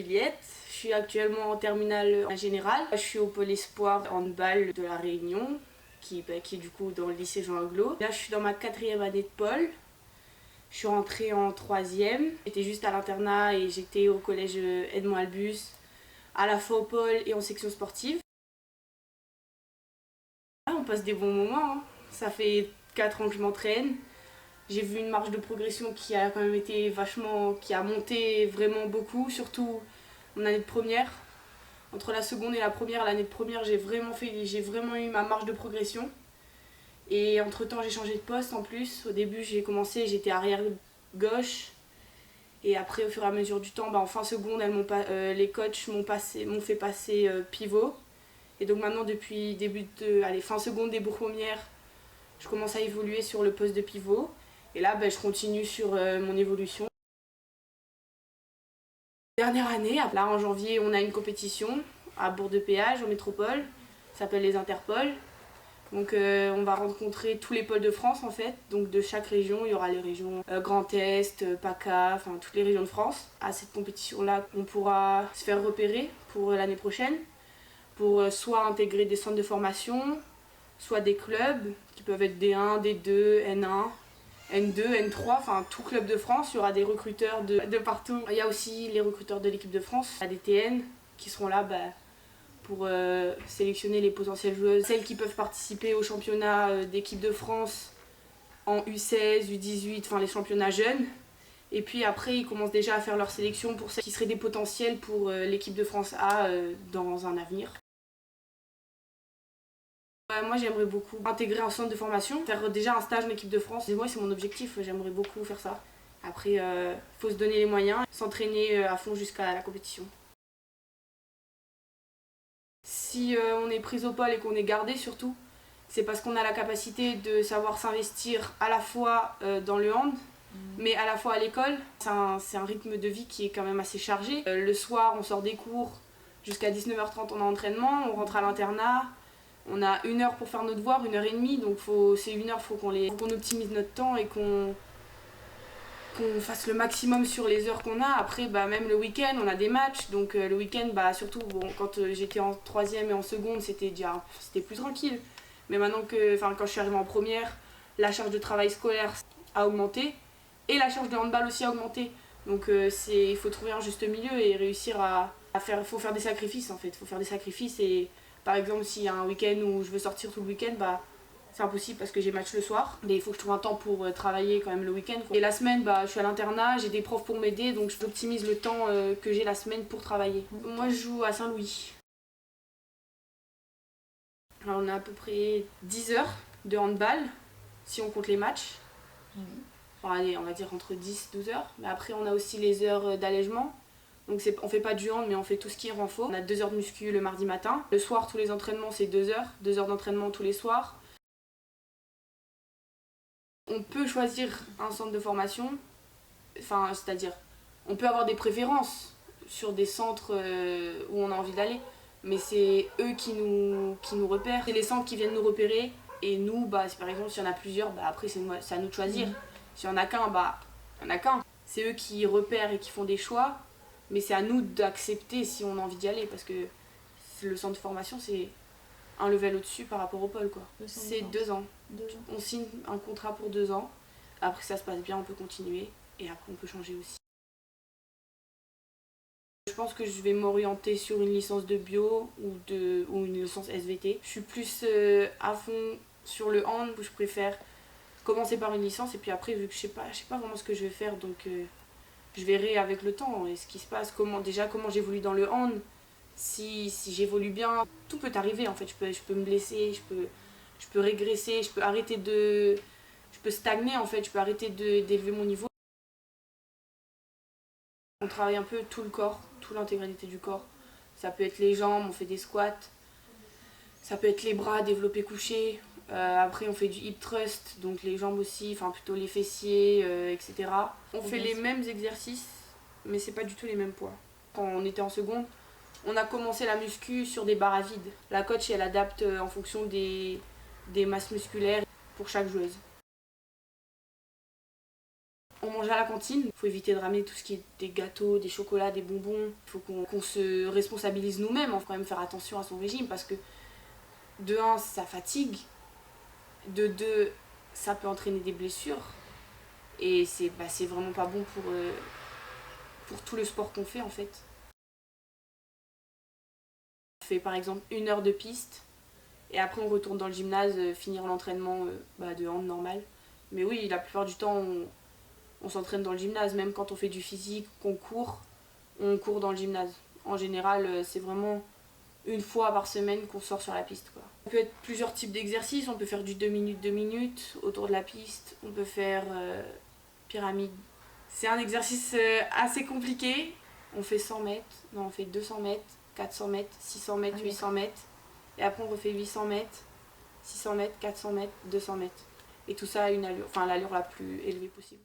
Juliette, je suis actuellement en terminale générale. Je suis au pôle espoir handball de la Réunion, qui est du coup dans le lycée Jean Aglo. Là je suis dans ma 4e année de pôle. Je suis rentrée en 3e. J'étais juste à l'internat et j'étais au collège Edmond Albus, à la fois au pôle et en section sportive. On passe des bons moments, hein. Ça fait 4 ans que je m'entraîne. J'ai vu une marge de progression qui a quand même été qui a monté vraiment beaucoup, surtout mon année de première. Entre la seconde et la première, l'année de première, j'ai vraiment eu ma marge de progression. Et entre temps, j'ai changé de poste en plus. Au début, j'étais arrière gauche. Et après, au fur et à mesure du temps, en fin seconde, les coachs m'ont fait passer pivot. Et donc maintenant, depuis fin seconde, début première, je commence à évoluer sur le poste de pivot. Et là, je continue sur mon évolution. Dernière année, là en janvier, on a une compétition à Bourg-de-Péage, en métropole. Ça s'appelle les Interpôles. Donc on va rencontrer tous les pôles de France en fait. Donc de chaque région, il y aura les régions Grand Est, PACA, enfin toutes les régions de France. À cette compétition-là, on pourra se faire repérer pour l'année prochaine. Pour soit intégrer des centres de formation, soit des clubs qui peuvent être D1, D2, N1, N2, N3, enfin tout club de France. Il y aura des recruteurs de partout. Il y a aussi les recruteurs de l'équipe de France, la DTN, qui seront là pour sélectionner les potentielles joueuses. Celles qui peuvent participer au championnat d'équipe de France en U16, U18, enfin les championnats jeunes. Et puis après, ils commencent déjà à faire leur sélection pour celles qui seraient des potentiels pour l'équipe de France A dans un avenir. Moi j'aimerais beaucoup intégrer un centre de formation, faire déjà un stage en équipe de France. Moi c'est mon objectif, j'aimerais beaucoup faire ça. Après, faut se donner les moyens, s'entraîner à fond jusqu'à la compétition. Si on est pris au pôle et qu'on est gardé surtout, c'est parce qu'on a la capacité de savoir s'investir à la fois dans le hand, mais à la fois à l'école. C'est un rythme de vie qui est quand même assez chargé. Le soir on sort des cours, jusqu'à 19h30 on a entraînement, on rentre à l'internat. On a 1 heure pour faire nos devoirs, 1h30, donc c'est 1 heure, faut qu'on optimise notre temps et qu'on fasse le maximum sur les heures qu'on a. Après, même le week-end, on a des matchs, donc le week-end, surtout quand j'étais en 3e et en seconde, c'était plus tranquille. Mais maintenant quand je suis arrivée en première, la charge de travail scolaire a augmenté et la charge de handball aussi a augmenté. Donc il faut trouver un juste milieu et réussir à faire. Il faut faire des sacrifices en fait, il faut faire des sacrifices et. Par exemple, s'il y a un week-end où je veux sortir tout le week-end, c'est impossible parce que j'ai match le soir. Mais il faut que je trouve un temps pour travailler quand même le week-end. Et la semaine, je suis à l'internat, j'ai des profs pour m'aider, donc j'optimise le temps que j'ai la semaine pour travailler. Moi, je joue à Saint-Louis. Alors, on a à peu près 10 heures de handball, si on compte les matchs. Enfin, allez, on va dire entre 10 et 12 heures. Mais après, on a aussi les heures d'allègement. Donc on fait pas du hand mais on fait tout ce qui est renfort. On a 2 heures de muscu le mardi matin. Le soir, tous les entraînements, c'est 2 heures. 2 heures d'entraînement tous les soirs. On peut choisir un centre de formation. Enfin, c'est-à-dire, on peut avoir des préférences sur des centres où on a envie d'aller. Mais c'est eux qui nous repèrent. C'est les centres qui viennent nous repérer. Et nous, si par exemple, s'il y en a plusieurs, après c'est à nous de choisir. S'il y en a qu'un, il y en a qu'un. C'est eux qui repèrent et qui font des choix. Mais c'est à nous d'accepter si on a envie d'y aller parce que le centre de formation c'est un level au-dessus par rapport au pôle quoi. C'est 2 ans. On signe un contrat pour 2 ans. Après ça se passe bien, on peut continuer et après on peut changer aussi. Je pense que je vais m'orienter sur une licence de bio ou une licence SVT. Je suis plus à fond sur le hand où je préfère commencer par une licence et puis après vu que je sais pas vraiment ce que je vais faire donc je verrai avec le temps et ce qui se passe, comment j'évolue dans le hand. Si j'évolue bien, tout peut arriver en fait. Je peux me blesser, je peux régresser, je peux stagner en fait, je peux arrêter d'élever mon niveau. On travaille un peu tout le corps, toute l'intégralité du corps. Ça peut être les jambes, on fait des squats. Ça peut être les bras, développés couchés. Après on fait du hip thrust, donc les jambes aussi, enfin plutôt les fessiers, etc. On fait les mêmes exercices, mais c'est pas du tout les mêmes poids. Quand on était en seconde, on a commencé la muscu sur des barres à vide. La coach elle adapte en fonction des masses musculaires pour chaque joueuse. On manger à la cantine. Il faut éviter de ramener tout ce qui est des gâteaux, des chocolats, des bonbons. Il faut qu'on se responsabilise nous-mêmes. Il faut quand même faire attention à son régime parce que de un, ça fatigue. De deux, ça peut entraîner des blessures. Et c'est vraiment pas bon pour tout le sport qu'on fait en fait. On fait par exemple 1 heure de piste et après on retourne dans le gymnase finir l'entraînement de hand normal. Mais oui, la plupart du temps on s'entraîne dans le gymnase, même quand on fait du physique, qu'on court, on court dans le gymnase. En général, c'est vraiment 1 fois par semaine qu'on sort sur la piste, quoi. On peut être plusieurs types d'exercices, on peut faire du 2 minutes autour de la piste, on peut faire pyramide. C'est un exercice assez compliqué. On fait 100 mètres, non on fait 200 mètres, 400 mètres, 600 mètres, 800 mètres. Et après on refait 800 mètres, 600 mètres, 400 mètres, 200 mètres. Et tout ça à une allure, l'allure la plus élevée possible.